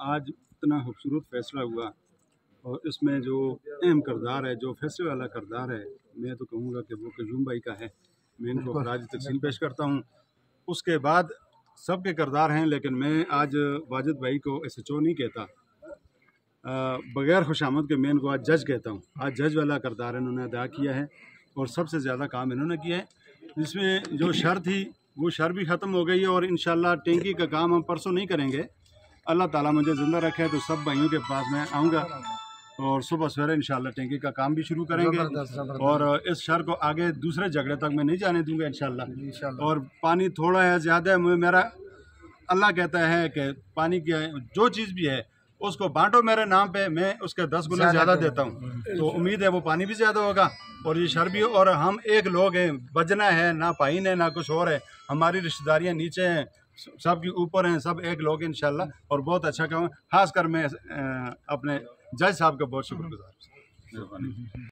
आज इतना खूबसूरत फैसला हुआ और इसमें जो अहम किरदार है, जो फैसले वाला किरदार है, मैं तो कहूँगा कि वो क्यूम भाई का है। मैं इनको खराज तहसीन पेश करता हूँ। उसके बाद सबके किरदार हैं, लेकिन मैं आज वाजिद भाई को SHO नहीं कहता, बग़ैर खुशामद के मैं इनको आज जज कहता हूँ। आज जज वाला किरदार इन्होंने अदा किया है और सबसे ज़्यादा काम इन्होंने किया है। जिसमें जो शर थी वो शर भी ख़त्म हो गई है और इंशाल्लाह टैंकी का काम हम परसों नहीं करेंगे। अल्लाह ताला मुझे ज़िंदा रखे तो सब भाइयों के पास मैं आऊँगा और सुबह सवेरे इंशाल्लाह टैंकी का काम भी शुरू करेंगे और इस शहर को आगे दूसरे झगड़े तक मैं नहीं जाने दूंगा इंशाल्लाह। और पानी थोड़ा है ज़्यादा है, मेरा अल्लाह कहता है कि पानी की जो चीज़ भी है उसको बांटो मेरे नाम पे, मैं उसके 10 गुना ज़्यादा देता हूँ। तो उम्मीद है वो पानी भी ज़्यादा होगा और ये शर भी। और हम एक लोग हैं, बजना है ना पाइन है ना कुछ और है, हमारी रिश्तेदारियाँ नीचे हैं, सब के ऊपर हैं, सब एक लोग इंशाल्लाह। और बहुत अच्छा काम, खासकर मैं अपने जज साहब का बहुत शुक्रगुजार हूँ।